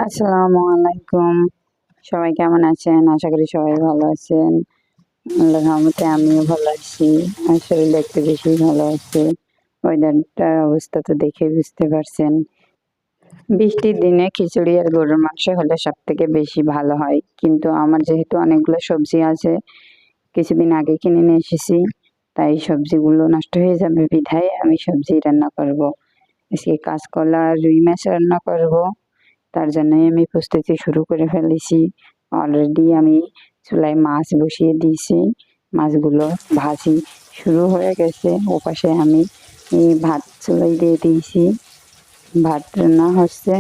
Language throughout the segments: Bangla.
আসসালামু আলাইকুম। সবাই কেমন আছেন? আশা করি সবাই ভালো আছেন। আল্লাহর রহমতে আমিও ভালো আছি। আর শরীরটা একটু বেশি ভালো আছে। ওয়েদারটার অবস্থা তো দেখেই বুঝতে পারছেন। বৃষ্টির দিনে খিচুড়ি আর গরুর মাংস হলে সবথেকে বেশি ভালো হয়। কিন্তু আমার যেহেতু অনেকগুলো সবজি আছে, কিছুদিন আগে কিনে নিয়ে এসেছি, তাই সবজিগুলো নষ্ট হয়ে যাবে বিধায় আমি সবজি রান্না করব। আজকে কাঁচকলা আর রুই মাছ রান্না করব। তার জন্যই আমি প্রস্তুতি শুরু করে ফেলেছি। অলরেডি আমি চুলায় মাছ বসিয়ে দিয়েছি। মাছগুলো ভাজি শুরু হয়ে গেছে। ওপাশে আমি ভাত চুলায় দিয়ে দিয়েছি। ভাত রান্না হচ্ছে,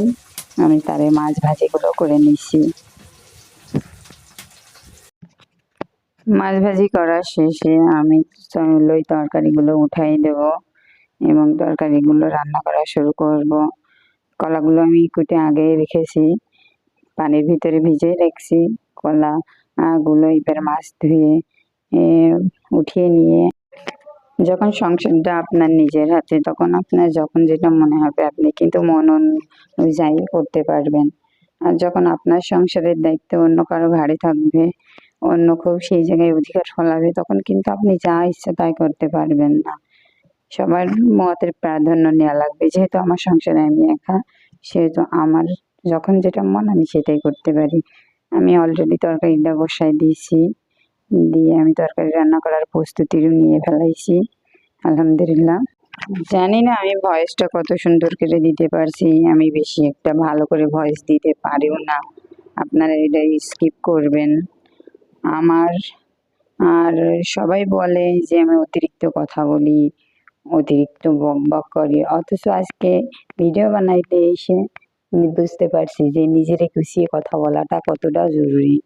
আমি তারে মাছ ভাজিগুলো করে নিচ্ছি। মাছ ভাজি করার শেষে আমি ওই তরকারিগুলো উঠাই দেব এবং তরকারিগুলো রান্না করা শুরু করব। কলাগুলো আমি কুটে আগে রেখেছি, পানির ভিতরে ভিজিয়ে রাখছি। কলা গুলো এবার মাছ ধুয়ে উঠিয়ে নিয়ে, যখন সংসারটা আপনার নিজের হাতে তখন আপনার যখন যেটা মনে হবে আপনি কিন্তু মন অনুযায়ী করতে পারবেন। আর যখন আপনার সংসারের দায়িত্ব অন্য কারো ঘাড়ে থাকবে, অন্য কেউ সেই জায়গায় অধিকার ফলাবে, তখন কিন্তু আপনি যা ইচ্ছা তাই করতে পারবেন না। সবার মতের প্রাধান্য নেওয়া লাগবে। যেহেতু আমার সংসারে আমি একা, সেহেতু আমার যখন যেটা মন আমি সেটাই করতে পারি। আমি অলরেডি তরকারিটা বসাই দিয়েছি, দিয়ে আমি তরকারি রান্না করার প্রস্তুতিও নিয়ে ফেলাইছি। আলহামদুলিল্লাহ। জানি না আমি ভয়েসটা কত সুন্দর করে দিতে পারছি। আমি বেশি একটা ভালো করে ভয়েস দিতে পারিও না, আপনারা এটা স্কিপ করবেন। আমার আর সবাই বলে যে আমি অতিরিক্ত কথা বলি, অতিরিক্ত বকবক করি, অথচ আজকে ভিডিও বানাইতে এসে বুঝতে পারছি যে নিজেরে গুছিয়ে কথা বলাটা কতটা জরুরি,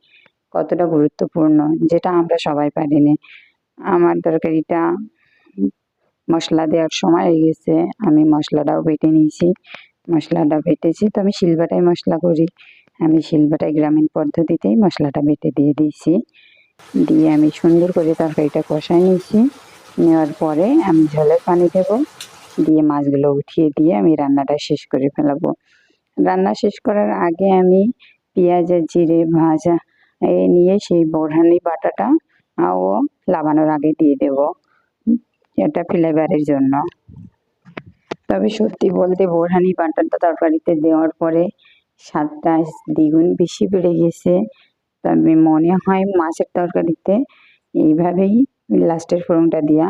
কতটা গুরুত্বপূর্ণ, যেটা আমরা সবাই পারি না। আমার তরকারিটা মশলা দেওয়ার সময় হয়ে গেছে, আমি মশলাটাও বেটে নিয়েছি। মশলাটা বেটেছি তো আমি শিলবাটায় মশলা করি, আমি শিলবাটায় গ্রামীণ পদ্ধতিতেই মশলাটা বেটে দিয়ে দিয়েছি। দিয়ে আমি সুন্দর করে তরকারিটা কষাই নিয়েছি। নেওয়ার পরে আমি ঝোলের পানি দেবো, দিয়ে মাছগুলো উঠিয়ে দিয়ে আমি রান্নাটা শেষ করে ফেলাবো। রান্না শেষ করার আগে আমি পেঁয়াজ আর জিরে ভাজা নিয়ে সেই বোরহানি বাটাটা ও লাগানোর আগে দিয়ে দেবো, এটা ফ্লেভারের জন্য। তবে সত্যি বলতে বোরহানি বাটাটা তরকারিতে দেওয়ার পরে স্বাদটা দ্বিগুণ বেশি বেড়ে গেছে। তবে মনে হয় মাছের তরকারিতে এইভাবেই লাস্টের ফোড়নটা দেওয়া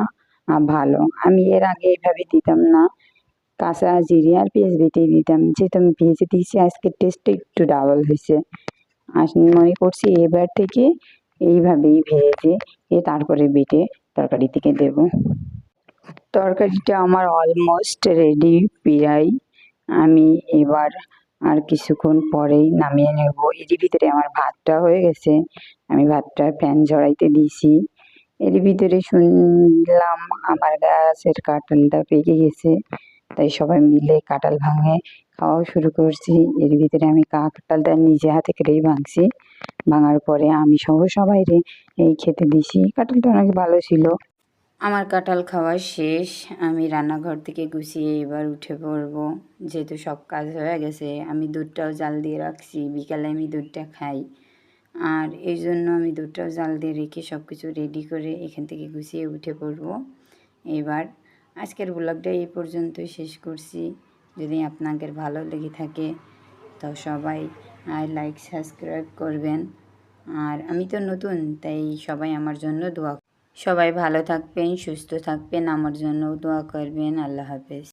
ভালো। আমি এর আগে এইভাবে দিতাম না, কাঁচা জিরে আর পেঁয়াজ বেটে দিতাম। যেহেতু আমি ভেজে দিয়েছি আজকের টেস্টটা একটু ডাবল হয়েছে। আর মনে করছি এবার থেকে এইভাবেই ভেজে তারপরে বেটে তরকারি থেকে দেবো। তরকারিটা আমার অলমোস্ট রেডি প্রায়। আমি এবার আর কিছুক্ষণ পরেই নামিয়ে নেব। এরই ভিতরে আমার ভাতটা হয়ে গেছে, আমি ভাতটা ফ্যান ঝরাইতে দিয়েছি। এর ভিতরে শুনলাম আমার গাছের কাঁঠালটা পেকে গেছে, তাই সবাই মিলে কাঁঠাল ভাঙে খাওয়াও শুরু করছি। এর ভিতরে আমি কাঁঠালটা নিজে হাতে করেই ভাঙছি। ভাঙার পরে আমি সহ সবাই এই খেতে দিছি। কাঁঠালটা অনেক ভালো ছিল। আমার কাঁঠাল খাওয়া শেষ, আমি রান্নাঘর থেকে গুছিয়ে এবার উঠে পড়বো। যেহেতু সব কাজ হয়ে গেছে, আমি দুধটাও জাল দিয়ে রাখছি, বিকালে আমি দুধটা খাই। আর এই জন্য আমি দুধটাও জাল দিয়ে রেখে সব কিছু রেডি করে এখান থেকে গুছিয়ে উঠে পড়বো। এবার আজকের ব্লগটা এই পর্যন্তই শেষ করছি। যদি আপনাদের ভালো লেগে থাকে তো সবাই লাইক সাবস্ক্রাইব করবেন। আর আমি তো নতুন, তাই সবাই আমার জন্য দোয়া। সবাই ভালো থাকবেন, সুস্থ থাকবেন, আমার জন্যও দোয়া করবেন। আল্লাহ হাফেজ।